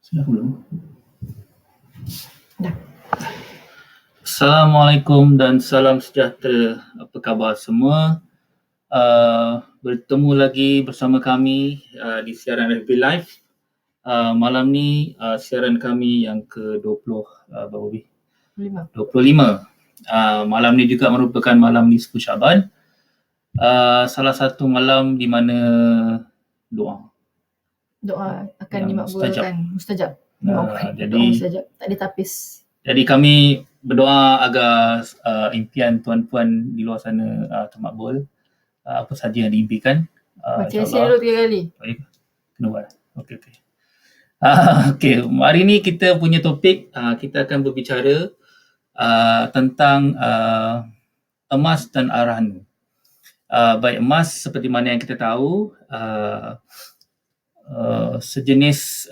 Sudah belum? Dah. Assalamualaikum dan salam sejahtera. Apa khabar semua? Bertemu lagi bersama kami di siaran FB Live. Malam ni siaran kami yang ke-20 berapa Bi? 25. Malam ni juga merupakan malam nisfu Syaban. Salah satu malam di mana doa akan yang dimakbulkan, mustajab. jadi Doa mustajab, tak ditapis. Jadi kami berdoa agar impian tuan-puan di luar sana termakbul. Apa saja yang diimpikan. Baca Yasin dulu 3 kali. Baik. Kena buat. Okey. Okey, hari ni kita punya topik, kita akan berbicara tentang emas dan Ar-Rahnu. Baik, emas seperti mana yang kita tahu, sejenis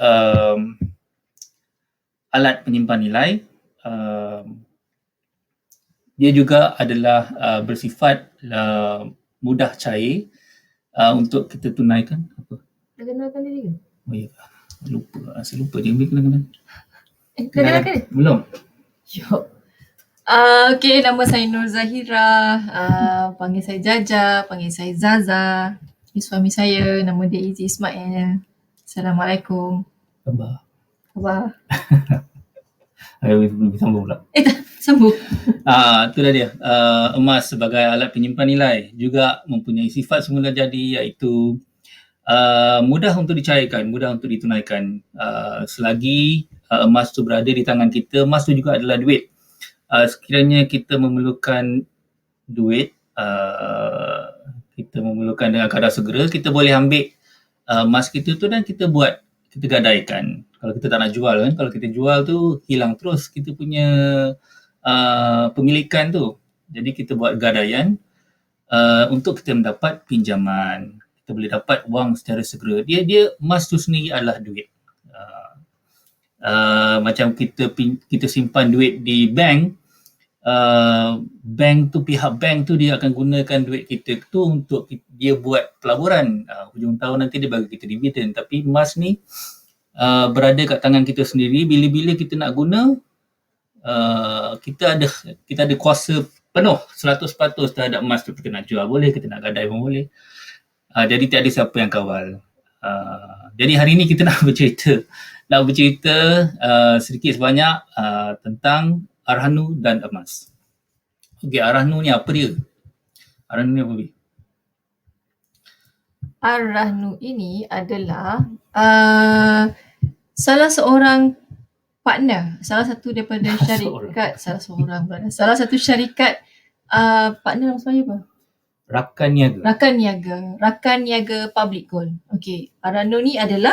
alat penyimpan nilai. Dia juga adalah bersifat mudah cair untuk kita tunaikan. Apa? Dah kenalkan diri ke? Oh ya, saya lupa je ambil kenal-kenal. Dah kenalkan dia? Belum. Yo. Okey, nama saya Nur Zahira. Panggil saya Jaja, panggil saya Zaza. Ini suami saya, nama dia Izzy Ismail. Assalamualaikum. Khabar. Belum sambung pula. Sambung. Itulah dia. Emas sebagai alat penyimpan nilai juga mempunyai sifat semula jadi, iaitu mudah untuk dicairkan, mudah untuk ditunaikan. Selagi emas tu berada di tangan kita, emas tu juga adalah duit. Sekiranya kita memerlukan duit, kita memerlukan dengan kadar segera, kita boleh ambil emas kita tu dan kita gadaikan. Kalau kita tak nak jual kan, kalau kita jual tu hilang terus kita punya pemilikan tu. Jadi kita buat gadaian untuk kita mendapat pinjaman. Kita boleh dapat wang secara segera. Dia emas tu sendiri adalah duit. Macam kita simpan duit di bank, pihak bank tu dia akan gunakan duit kita tu untuk dia buat pelaburan. Hujung tahun nanti dia bagi kita dividen. Tapi emas ni berada kat tangan kita sendiri. Bila-bila kita nak guna, kita ada kuasa penuh 100% terhadap emas tu. Kita nak jual boleh, kita nak gadai pun boleh. Jadi tiada siapa yang kawal. Jadi hari ni kita nak bercerita sedikit sebanyak tentang Ar-Rahnu dan emas. Okey, Ar-Rahnu ni apa dia? Ar-Rahnu ni apa, Bi? Ar-Rahnu ini adalah salah seorang partner, salah satu daripada syarikat, salah satu syarikat partner nama saya apa? Rakan Niaga Public Gold. Okey, Ar-Rahnu ni adalah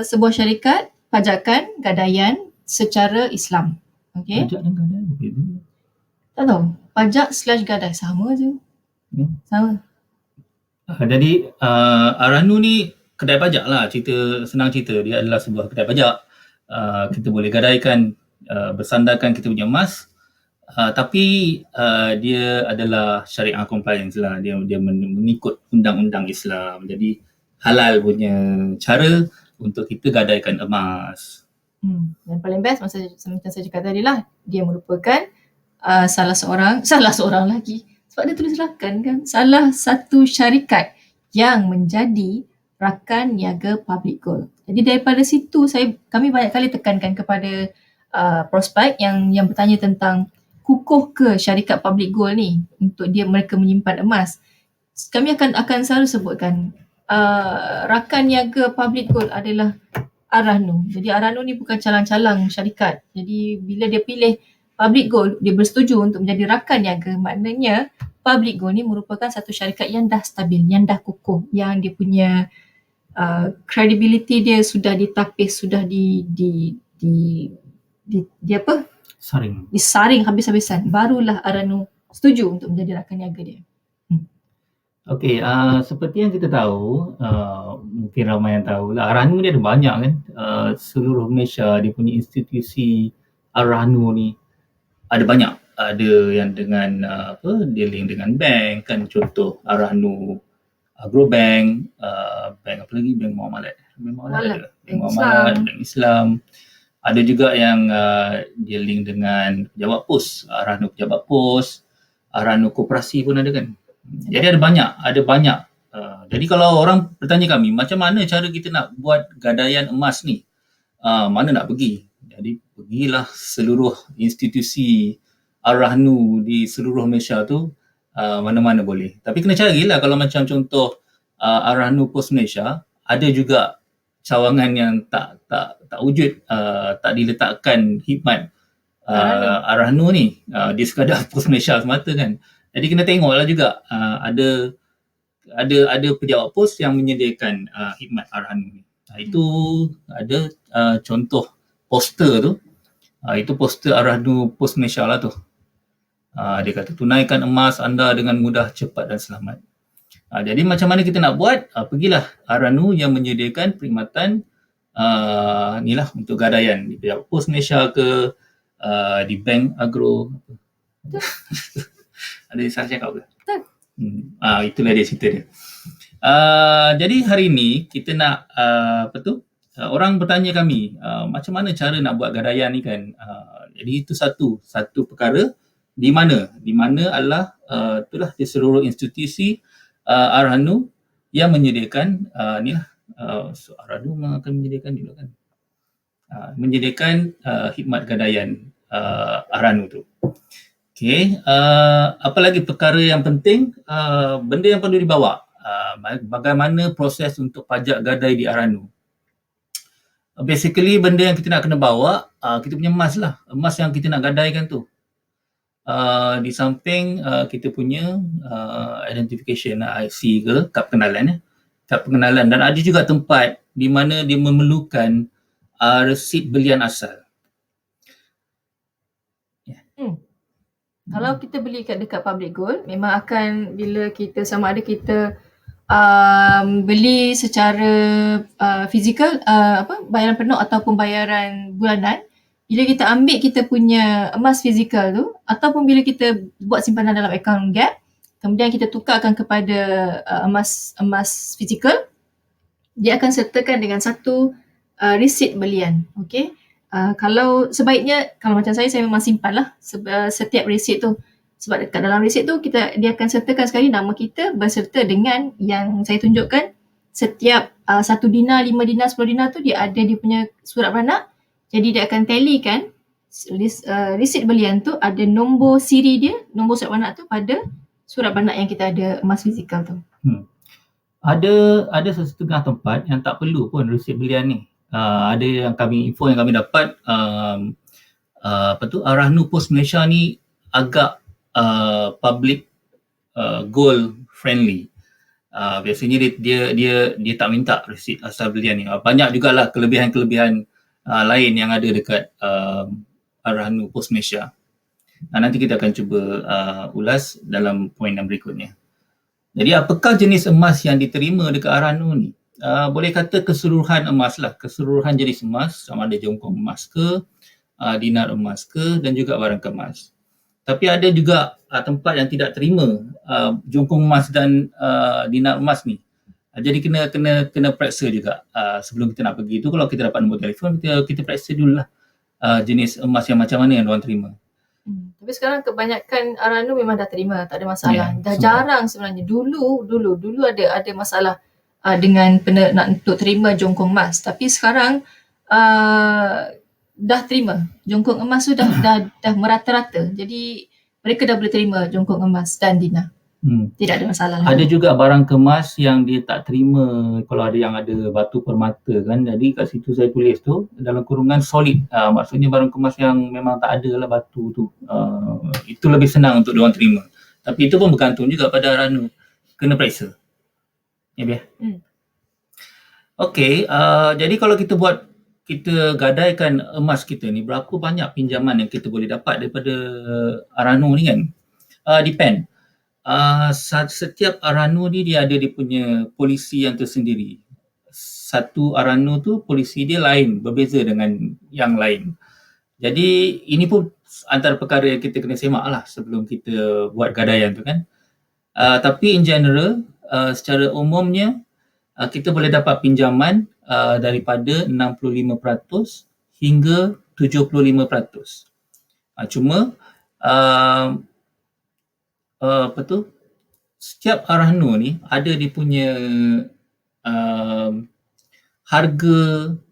sebuah syarikat pajakan gadaian secara Islam. Okey. Pajak dan gadai apa beza? Tak tahu. Pajak/gadai sama je. Sama. Jadi Ar-Rahnu ni kedai pajak lah, senang cerita. Dia adalah sebuah kedai pajak. Kita boleh gadaikan, bersandarkan kita punya emas, tapi dia adalah syariah compliance lah. Dia mengikut undang-undang Islam. Jadi halal punya cara untuk kita gadaikan emas. Dan paling best macam saya cakap tadi lah, dia merupakan salah seorang lagi, sebab dia tulis rakan kan, salah satu syarikat yang menjadi Rakan Niaga Public Gold. Jadi daripada situ kami banyak kali tekankan kepada prospek yang bertanya tentang kukuh ke syarikat Public Gold ni untuk mereka menyimpan emas. Kami akan selalu sebutkan Rakan Niaga Public Gold adalah Ar-Rahnu. Jadi Ar-Rahnu ni bukan calang-calang syarikat. Jadi bila dia pilih Public Gold, dia bersetuju untuk menjadi rakan niaga. Maknanya Public Gold ni merupakan satu syarikat yang dah stabil, yang dah kukuh, yang dia punya credibility dia sudah ditapis, sudah disaring habis-habisan. Barulah Ar-Rahnu setuju untuk menjadi rakan niaga dia. Okey, seperti yang kita tahu, mungkin ramai yang tahu lah, Ar-Rahnu ni ada banyak kan. Seluruh Malaysia dia punya institusi Ar-Rahnu ni ada banyak. Ada yang dengan dealing dengan bank kan, contoh Ar-Rahnu Agrobank, bank apa lagi, Bank Muamalat, Mualaf Bank Muamalat, Islam. Bank Islam. Ada juga yang dia link dengan pejabat pos, Arahnu pejabat pos, Arahnu koperasi pun ada kan. Jadi ada banyak. Jadi kalau orang bertanya kami, macam mana cara kita nak buat gadaian emas ni? Mana nak pergi? Jadi pergilah seluruh institusi Arahnu di seluruh Malaysia tu, mana-mana boleh. Tapi kena carilah, kalau macam contoh Arahnu Pos Malaysia, ada juga cawangan yang tak wujud, tak diletakkan khidmat Arahnu ni, dia sekadar Pos Malaysia semata kan. Jadi kena tengoklah juga, ada pejabat pos yang menyediakan khidmat Arahnu ni. Itu ada contoh poster tu, itu poster Arahnu Pos Malaysia lah tu. Dia kata tunaikan emas anda dengan mudah, cepat dan selamat. Jadi macam mana kita nak buat? Pergilah Arahnu yang menyediakan perkhidmatan ni lah untuk gadaian di pejabat pos Malaysia ke, di bank agro. Ada salah cakap ke? Itulah dia cerita dia. Jadi hari ni kita nak orang bertanya kami, macam mana cara nak buat gadaian ni kan. Jadi itu satu perkara di mana adalah itulah di seluruh institusi Arahnu yang menyediakan ni lah, Arahnu akan menyediakan ni kan, menyediakan khidmat gadaian Arahnu tu. Okey, apa lagi perkara yang penting, benda yang perlu dibawa, bagaimana proses untuk pajak gadai di Arahnu. Basically benda yang kita nak kena bawa, kita punya emas lah, emas yang kita nak gadaikan tu. Di samping kita punya identification IC ke, kad pengenalan dan ada juga tempat di mana dia memerlukan resit belian asal. Kalau kita beli dekat public gold, memang akan bila kita sama ada kita beli secara fizikal, bayaran penuh ataupun bayaran bulanan, bila kita ambil kita punya emas fizikal tu ataupun bila kita buat simpanan dalam akaun Gap, kemudian kita tukarkan kepada emas fizikal, dia akan sertakan dengan satu resit belian. Okey. Kalau sebaiknya, kalau macam saya memang simpan lah setiap resit tu. Sebab dekat dalam resit tu dia akan sertakan sekali nama kita berserta dengan yang saya tunjukkan. Setiap 1 dinar, 5 dinar, 10 dinar tu dia ada dia punya surat beranak. Jadi dia akan tallykan resit belian tu ada nombor siri dia, nombor surat beranak tu pada surat beranak yang kita ada emas fizikal tu. Ada setengah tempat yang tak perlu pun resit belian ni. Ada info yang kami dapat, Arahnu Pos Malaysia ni agak public gold friendly. Biasanya dia tak minta resit asal belian ni. Banyak jugalah kelebihan-kelebihan lain yang ada dekat Arahnu Pos Malaysia. Nanti kita akan cuba ulas dalam poin yang berikutnya. Jadi apakah jenis emas yang diterima dekat Arahnu ni? Boleh kata keseluruhan emas lah, keseluruhan jenis emas, sama ada jongkong emas ke, dinar emas ke, dan juga barang kemas. Tapi ada juga tempat yang tidak terima jongkong emas dan dinar emas ni. Jadi kena periksa juga sebelum kita nak pergi tu. Kalau kita dapat nombor telefon, kita periksa dululah jenis emas yang macam mana yang diorang terima. Tapi sekarang kebanyakan Arahnu memang dah terima, tak ada masalah. Dah jarang sebenarnya. Dulu ada masalah dengan untuk terima jongkong emas. Tapi sekarang dah terima. Jongkong emas tu dah merata-rata. Jadi mereka dah boleh terima jongkong emas dan dinar. Tidak ada masalah. Ada juga barang kemas yang dia tak terima kalau ada yang ada batu permata kan. Jadi kat situ saya tulis tu dalam kurungan solid. Maksudnya barang kemas yang memang tak ada lah batu tu. Itu lebih senang untuk diorang terima. Tapi itu pun bergantung juga pada Arahnu. Kena periksa. Ya biar. Okey, jadi kalau kita gadaikan emas kita ni, berapa banyak pinjaman yang kita boleh dapat daripada Arahnu ni kan? Depend. Setiap Arahnu ni dia ada dia punya polisi yang tersendiri. Satu Arahnu tu polisi dia lain, berbeza dengan yang lain. Jadi ini pun antara perkara yang kita kena semak lah sebelum kita buat gadaian tu kan. Tapi in general, secara umumnya kita boleh dapat pinjaman daripada 65% hingga 75%. Cuma setiap Arahnur ni ada dia punya harga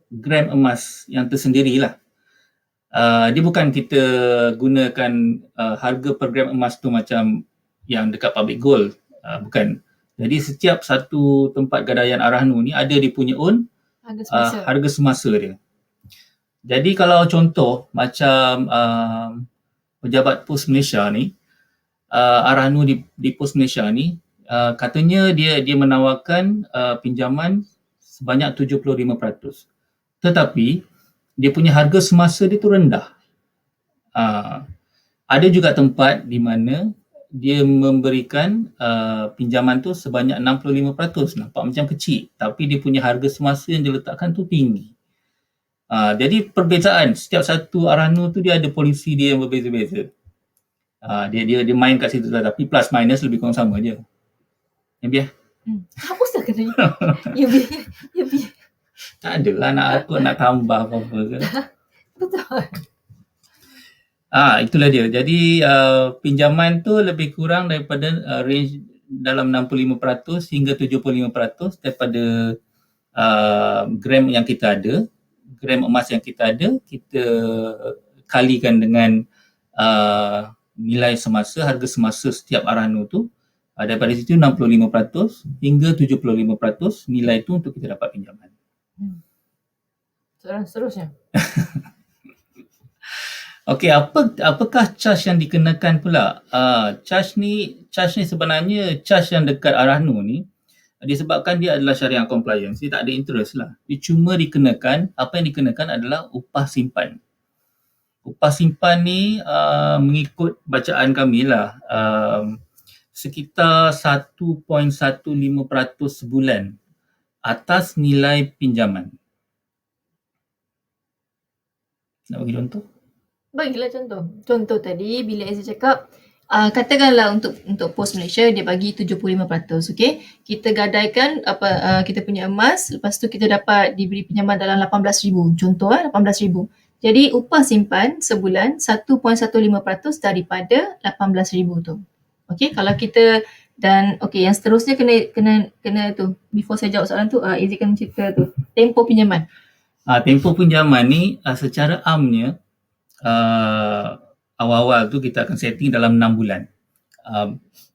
gram emas yang tersendirilah. Dia bukan kita gunakan harga per gram emas tu macam yang dekat public gold. Bukan. Jadi setiap satu tempat gadaian Arahnur ni ada dia punya own harga semasa dia. Jadi kalau contoh macam pejabat Pos Malaysia ni, Arahnur di Pos Malaysia ni, katanya dia menawarkan pinjaman sebanyak 75%. Tetapi dia punya harga semasa dia tu rendah. Ada juga tempat di mana dia memberikan pinjaman tu sebanyak 65%. Nampak macam kecil, tapi dia punya harga semasa yang dia letakkan tu tinggi. Jadi perbezaan setiap satu Arahnur tu dia ada polisi dia yang berbeza-beza. Dia main kat situ lah, tapi plus minus lebih kurang sama je. Ya biar. Apa usah kena ya biar. Tak adalah nak tambah apa-apa ke. Betul. Itulah dia. Jadi pinjaman tu lebih kurang daripada range dalam 65% hingga 75% daripada gram yang kita ada, gram emas yang kita ada, kita kalikan dengan nilai semasa, harga semasa setiap Arahnur tu. Daripada situ 65% hingga 75% nilai tu untuk kita dapat pinjaman. Soalan seterusnya. Okey, apakah charge yang dikenakan pula? Charge ni sebenarnya charge yang dekat Arahnur ni disebabkan dia adalah syariah compliance, dia tak ada interest lah. Dia cuma dikenakan, apa yang dikenakan adalah upah simpan. Upah simpan ni mengikut bacaan kami lah, sekitar 1.15% sebulan atas nilai pinjaman. Nak bagi contoh? Bagilah contoh. Contoh tadi bila Aziz cakap katakanlah untuk Pos Malaysia dia bagi 75%, okey. Kita gadaikan kita punya emas, lepas tu kita dapat diberi pinjaman dalam 18,000. Contoh 18,000. Jadi upah simpan sebulan 1.15% daripada 18,000 tu. Okey, kalau kita dan okey yang seterusnya kena tu. Before saya jawab soalan tu, Aziz kena cerita tu. Tempoh pinjaman. Tempoh pinjaman ni secara amnya awal-awal tu kita akan setting dalam 6 bulan.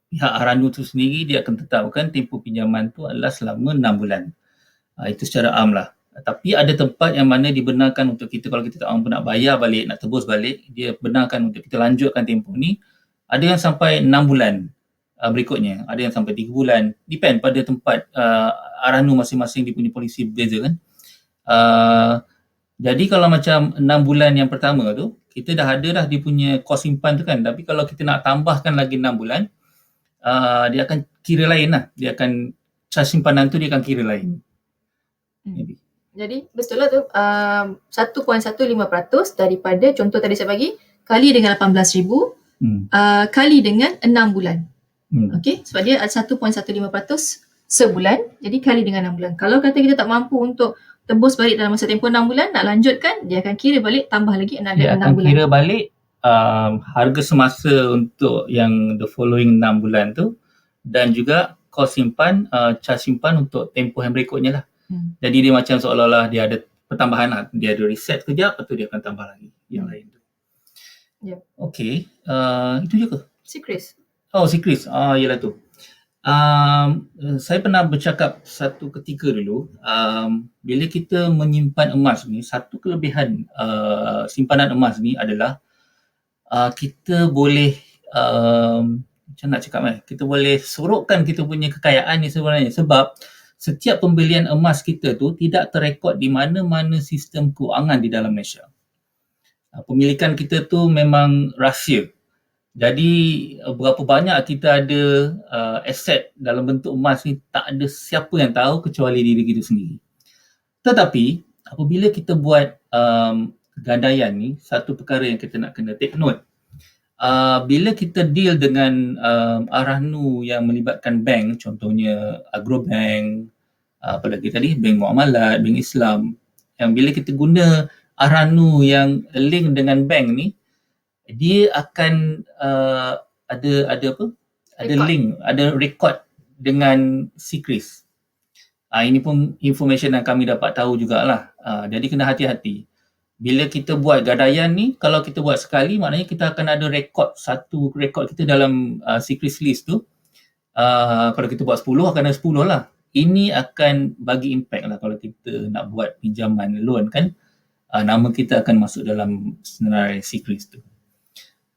Pihak Arahnur tu sendiri dia akan tetapkan tempoh pinjaman tu adalah selama 6 bulan. Itu secara am lah. Tapi ada tempat yang mana dibenarkan untuk kita, kalau kita tak mampu nak bayar balik, nak tebus balik, dia benarkan untuk kita lanjutkan tempoh ni. Ada yang sampai 6 bulan berikutnya, ada yang sampai 3 bulan. Depend pada tempat Arahnur masing-masing, dia punya polisi berbeza kan. Jadi kalau macam 6 bulan yang pertama tu, kita dah ada dah dia punya kos simpan tu kan. Tapi kalau kita nak tambahkan lagi 6 bulan, dia akan kira lain lah. Dia akan, charge simpanan tu dia akan kira lain. Jadi betul lah tu, 1.15% daripada contoh tadi saya bagi, kali dengan 18,000, kali dengan 6 bulan. Okey, sebab dia 1.15% sebulan, jadi kali dengan 6 bulan. Kalau kata kita tak mampu untuk tebus balik dalam masa tempoh 6 bulan, nak lanjutkan, dia akan kira balik, tambah lagi 6 bulan. Dia akan kira balik harga semasa untuk yang the following 6 bulan tu, dan juga kos simpan, charge simpan untuk tempoh yang berikutnya lah. Jadi dia macam seolah-olah dia ada pertambahan lah. Dia ada reset kejap, lepas tu dia akan tambah lagi yang lain tu. Okey, itu je ke? Si Chris. Si Chris. Yelah tu. Saya pernah bercakap satu ketika dulu, bila kita menyimpan emas ni, satu kelebihan simpanan emas ni adalah kita boleh macam nak cakap kita boleh sorokkan kita punya kekayaan ni sebenarnya, sebab setiap pembelian emas kita tu tidak terrekod di mana-mana sistem kewangan di dalam Malaysia. Pemilikan kita tu memang rahsia. Jadi berapa banyak kita ada aset dalam bentuk emas ni, tak ada siapa yang tahu kecuali diri kita sendiri. Tetapi apabila kita buat gadaian ni, satu perkara yang kita nak kena take note. Bila kita deal dengan Arahnur yang melibatkan bank, contohnya Agrobank, apa lagi tadi, bank muamalat, bank Islam, yang bila kita guna Aranu yang link dengan bank ni, dia akan ada apa? Ada Record. link, ada record dengan Secris. Ini pun information yang kami dapat tahu jugalah. Jadi kena hati-hati. Bila kita buat gadaian ni, kalau kita buat sekali, maknanya kita akan ada satu rekod kita dalam Secris list tu. Kalau kita buat 10, akan ada 10 lah. Ini akan bagi impact lah kalau kita nak buat pinjaman loan kan. Nama kita akan masuk dalam senarai Secris tu.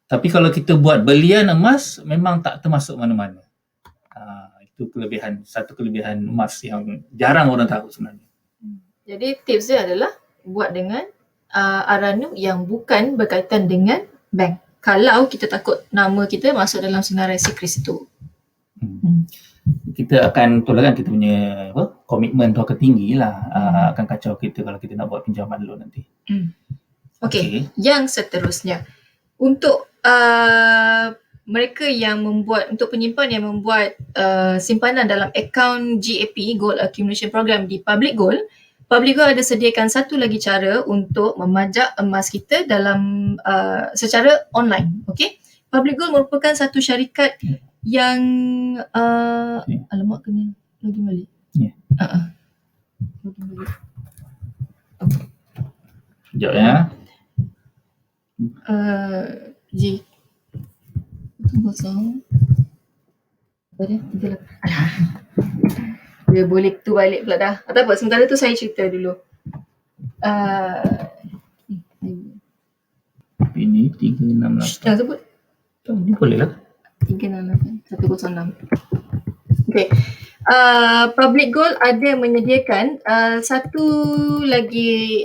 Tapi kalau kita buat belian emas, memang tak termasuk mana-mana. Itu satu kelebihan emas yang jarang orang tahu sebenarnya. Jadi tips dia adalah buat dengan Aranu yang bukan berkaitan dengan bank. Kalau kita takut nama kita masuk dalam senarai Secris itu. Kita akan tolakkan kita punya komitmen tu akan tinggi lah. Akan kacau kita kalau kita nak buat pinjaman loan nanti. Okey, yang seterusnya. Untuk mereka yang membuat, untuk penyimpan yang membuat simpanan dalam akaun GAP, Gold Accumulation Program di Public Gold ada sediakan satu lagi cara untuk memajak emas kita dalam secara online. Okey, Public Gold merupakan satu syarikat yang alamak kena login balik. Ya. Login balik. Sekejap ya. G kosong apa dia? 38. Alah. Dia boleh tu balik pula dah. Tak apa, sementara tu saya cerita dulu. Ini 368. Jangan sebut. Ini boleh lah. 368 106. Okay. Public Gold ada menyediakan satu lagi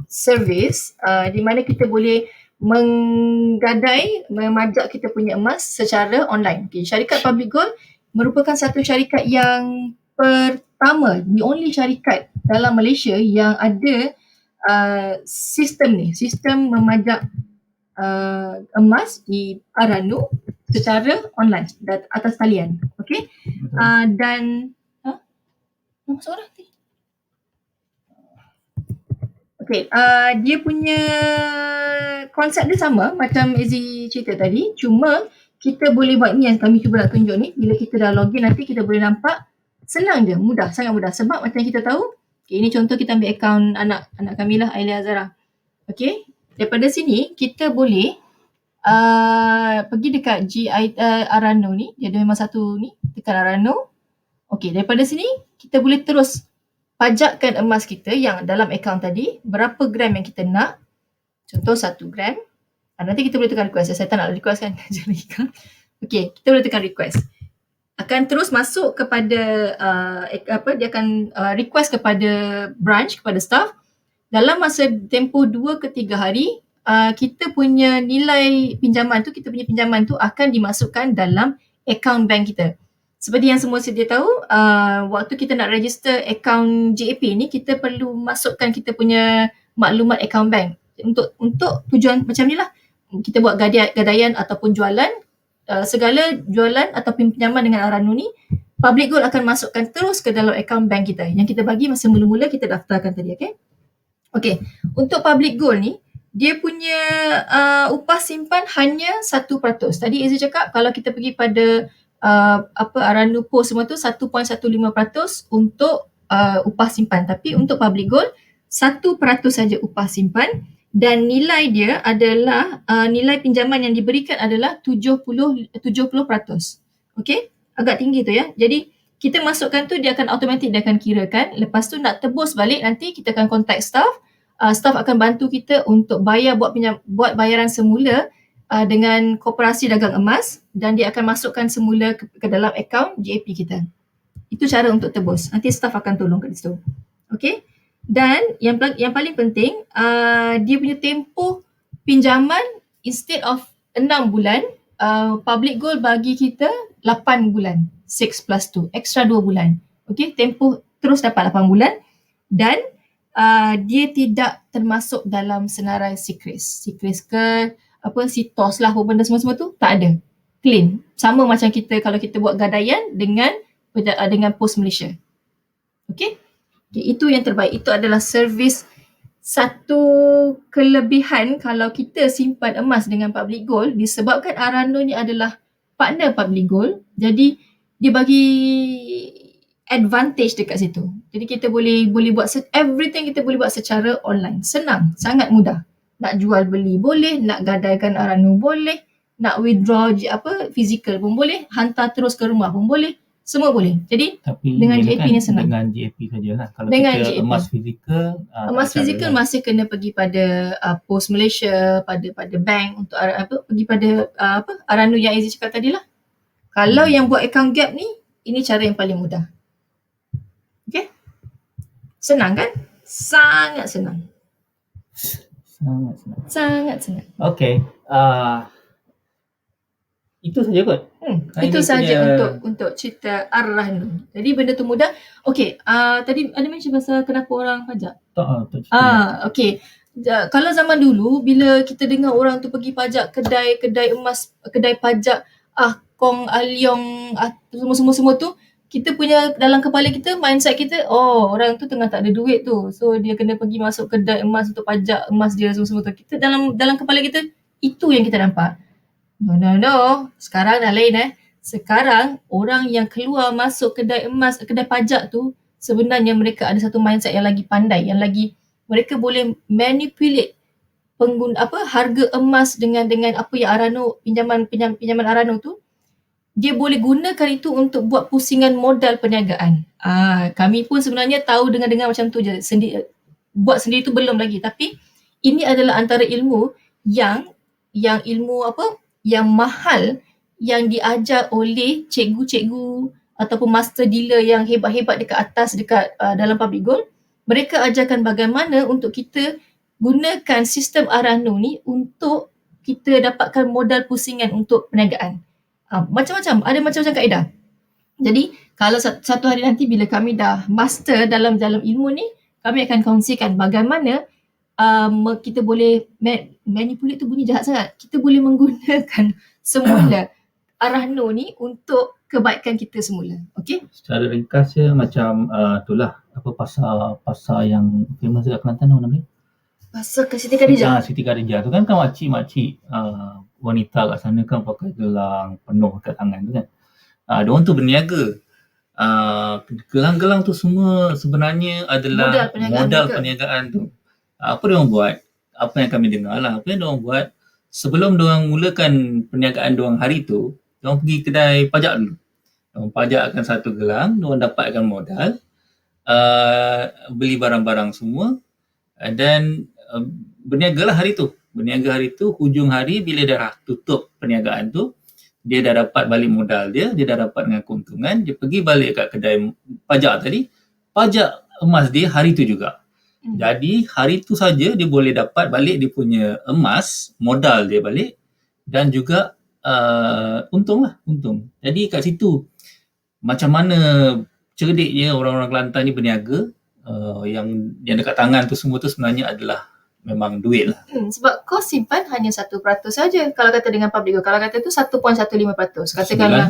servis di mana kita boleh memajak kita punya emas secara online. Okay. Syarikat Public Gold merupakan satu syarikat yang pertama, the only syarikat dalam Malaysia yang ada sistem memajak emas di Aranu secara online atas talian. Okey. Dan masuk orang ni. Okey, dia punya konsep dia sama macam Izzy cerita tadi, cuma kita boleh buat ni yang kami cuba nak tunjuk ni. Bila kita dah login nanti kita boleh nampak senang je, mudah, sangat mudah. Sebab macam kita tahu, okay, ini contoh kita ambil akaun anak kami lah, Ailia Azara. Okey, daripada sini kita boleh pergi dekat Aranu ni, dia ada memang satu ni, tekan Aranu. Okey, daripada sini kita boleh terus pajakkan emas kita yang dalam akaun tadi, berapa gram yang kita nak. Contoh 1 gram. Nanti kita boleh tekan request. Saya tak nak request kan. Okey, kita boleh tekan request. Akan terus masuk kepada dia akan request kepada branch, kepada staff. Dalam masa tempoh 2 ke 3 hari, kita punya nilai pinjaman tu, kita punya pinjaman tu akan dimasukkan dalam akaun bank kita. Seperti yang semua sedia tahu, waktu kita nak register akaun GAP ni, kita perlu masukkan kita punya maklumat akaun bank. Untuk tujuan macam ni lah. Kita buat gadaian ataupun jualan, segala jualan ataupun pinjaman dengan Aranu ni, Public Gold akan masukkan terus ke dalam akaun bank kita yang kita bagi masa mula-mula kita daftarkan tadi. Okay. Untuk Public Gold ni, dia punya upah simpan hanya 1%. Tadi Izzy cakap kalau kita pergi pada Aranu Post semua tu 1.15% untuk upah simpan. Tapi untuk Public Gold 1% saja upah simpan dan nilai dia adalah nilai pinjaman yang diberikan adalah 70%. Okey, agak tinggi tu ya. Jadi kita masukkan tu, dia akan automatik, dia akan kirakan. Lepas tu nak tebus balik, nanti kita akan contact staff. Staff akan bantu kita untuk buat bayaran semula dengan Koperasi Dagang Emas dan dia akan masukkan semula ke dalam akaun GAP kita. Itu cara untuk tebus. Nanti staff akan tolong kat situ. Okey. Dan yang paling penting, dia punya tempoh pinjaman instead of 6 bulan, Public Gold bagi kita 8 bulan. 6 plus 2, extra 2 bulan. Okey, tempoh terus dapat 8 bulan dan dia tidak termasuk dalam senarai Secris. Secris ke Sitos lah, apa benda semua tu tak ada. Clean. Sama macam kita kalau kita buat gadaian dengan Pos Malaysia. Okey? Itu yang terbaik. Itu adalah servis. Satu kelebihan kalau kita simpan emas dengan Public Gold, disebabkan Arano ni adalah partner Public Gold, jadi dia bagi advantage dekat situ. Jadi kita boleh buat everything, kita boleh buat secara online. Senang, sangat mudah. Nak jual beli boleh, nak gadaikan Arano boleh, nak withdraw physical pun boleh, hantar terus ke rumah pun boleh, semua boleh. Jadi Tapi dengan dia JP kan ni senang. dengan JP sajalah. Kalau Dengan kita JP. emas fizikal, Emas fizikal masih kena pergi pada Pos Malaysia, pada bank untuk pergi pada Arano yang Aziz cakap tadi lah. Kalau yang buat account gap ni, ini cara yang paling mudah. Okay? Senang kan? Sangat senang. sangat senang. Sangat senang. Okay. Itu saja kot. Itu saja untuk cerita Arano. Jadi benda tu mudah. Okay, tadi ada mention pasal kenapa orang pajak. Tak cerita. Okay. Kalau zaman dulu, bila kita dengar orang tu pergi pajak kedai emas, kedai pajak Kong, Aliong, semua tu, kita punya dalam kepala kita, mindset kita, orang tu tengah tak ada duit tu, so dia kena pergi masuk kedai emas untuk pajak emas dia semua tu. Kita dalam kepala kita, itu yang kita nampak. No. Sekarang dah lain Sekarang orang yang keluar masuk kedai emas, kedai pajak tu, sebenarnya mereka ada satu mindset yang lagi pandai, yang lagi mereka boleh manipulate harga emas dengan apa yang Arano, pinjaman Arano tu, dia boleh gunakan itu untuk buat pusingan modal perniagaan. Kami pun sebenarnya tahu dengar macam tu je. Buat sendiri tu belum lagi. Tapi ini adalah antara ilmu yang yang mahal, yang diajar oleh cikgu-cikgu ataupun master dealer yang hebat-hebat dekat dalam Public Gold. Mereka ajarkan bagaimana untuk kita gunakan sistem Arano ni untuk kita dapatkan modal pusingan untuk perniagaan. Macam-macam, ada macam-macam kaedah. Jadi kalau satu hari nanti bila kami dah master dalam ilmu ni, kami akan kongsikan bagaimana kita boleh manipulate tu bunyi jahat sangat. Kita boleh menggunakan semula Arano ni untuk kebaikan kita semula. Okey? Secara ringkas je macam itulah pasar yang famous dekat Kelantan apa namanya? Pasar Siti Khadijah. Siti Khadijah tu kan makcik wanita kat sana kan pakai gelang penuh kat tangan tu kan. Diorang tu berniaga. Gelang-gelang tu semua sebenarnya adalah modal perniagaan tu. Apa diorang buat? Apa yang kami dengar lah. Apa yang diorang buat? Sebelum diorang mulakan perniagaan diorang hari tu, diorang pergi kedai pajak dulu. Diorang pajakkan satu gelang, diorang dapatkan modal, beli barang-barang semua, dan berniaga lah hari tu. Berniaga hari tu, hujung hari bila dah tutup perniagaan tu, dia dah dapat balik modal dia dah dapat dengan keuntungan, dia pergi balik kat kedai pajak tadi, pajak emas dia hari tu juga. Jadi hari tu saja dia boleh dapat balik dia punya emas, modal dia balik, dan juga untung. Jadi kat situ macam mana cerdiknya orang-orang Kelantan ni berniaga, yang dekat tangan tu semua tu sebenarnya adalah memang duit lah. Sebab kos simpan hanya 1% saja. Kalau kata dengan Public Gold, kalau kata tu 1.15%. Katakanlah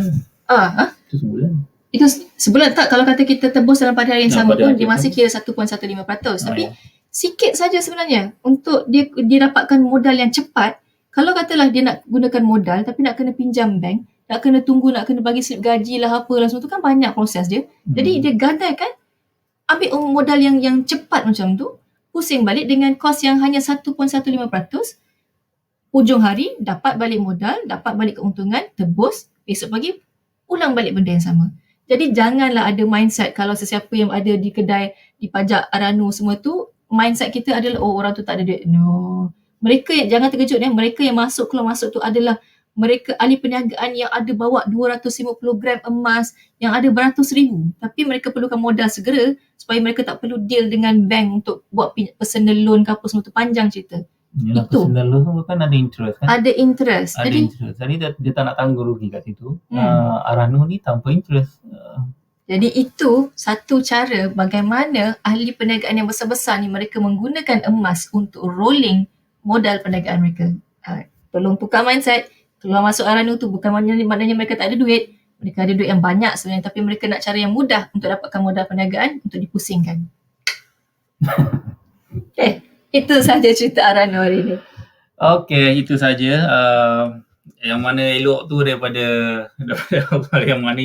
Itu sebulan. Itu sebulan tak, kalau kata kita tebus dalam pada hari yang sama pun dia masih kira 1.15%. Tapi sikit saja sebenarnya untuk dia dapatkan modal yang cepat. Kalau katalah dia nak gunakan modal tapi nak kena pinjam bank, nak kena tunggu, nak kena bagi slip gaji lah apalah semua tu kan banyak proses dia. Jadi dia gadaikan, ambil modal yang cepat macam tu, pusing balik dengan kos yang hanya 1.15%, hujung hari dapat balik modal, dapat balik keuntungan, tebus, esok pagi ulang balik benda yang sama. Jadi janganlah ada mindset kalau sesiapa yang ada di kedai, di pajak Arano semua tu, mindset kita adalah orang tu tak ada duit. No. Mereka yang jangan terkejut mereka yang keluar masuk tu adalah mereka ahli perniagaan yang ada bawa 250 gram emas, yang ada beratus ribu. Tapi mereka perlukan modal segera supaya mereka tak perlu deal dengan bank untuk buat personal loan ke apa semua tu, panjang cerita. Yalah, itu personal loan kan ada interest kan? Ada interest. Jadi dia tak nak tanggung rugi kat situ. Arano ni tanpa interest. Jadi itu satu cara bagaimana ahli perniagaan yang besar-besar ni mereka menggunakan emas untuk rolling modal perniagaan mereka. Tolong tukar mindset. Keluar masuk Arano tu bukan maknanya mereka tak ada duit. Mereka ada duit yang banyak sebenarnya, tapi mereka nak cara yang mudah untuk dapatkan modal perniagaan untuk dipusingkan. Itu sahaja cerita Arano hari ini. Okey, itu saja. Yang mana elok tu daripada yang mana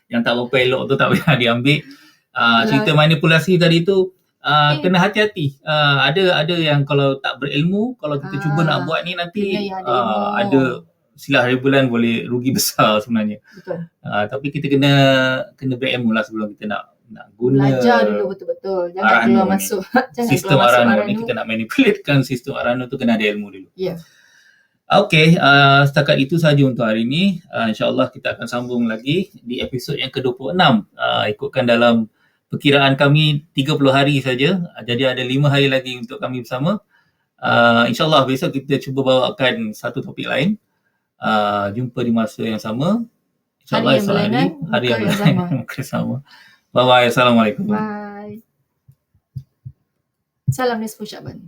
yang tak berapa elok tu tak payah diambil. Cerita manipulasi tadi tu kena hati-hati. Ada yang kalau tak berilmu, kalau kita cuba nak buat ni nanti ada silap hari bulan boleh rugi besar sebenarnya. Betul. Tapi kita kena berilmu lah sebelum kita nak guna Belajar dulu betul-betul. Jangan Arano keluar ni. masuk. Jangan Sistem keluar masuk Arano ni kita nak manipulatekan sistem Arano tu kena ada ilmu dulu. Ya. Okey, setakat itu saja untuk hari ini. InsyaAllah kita akan sambung lagi di episod yang ke-26. Ikutkan dalam perkiraan kami 30 hari saja. Jadi ada 5 hari lagi untuk kami bersama. InsyaAllah besok kita cuba bawakan satu topik lain. Jumpa di masa yang sama. InsyaAllah Hari yang berlainan, hari yang muka yang berlainan, sama. muka sama. Bye-bye. Assalamualaikum. Bye. Salam Nisfu Syaban.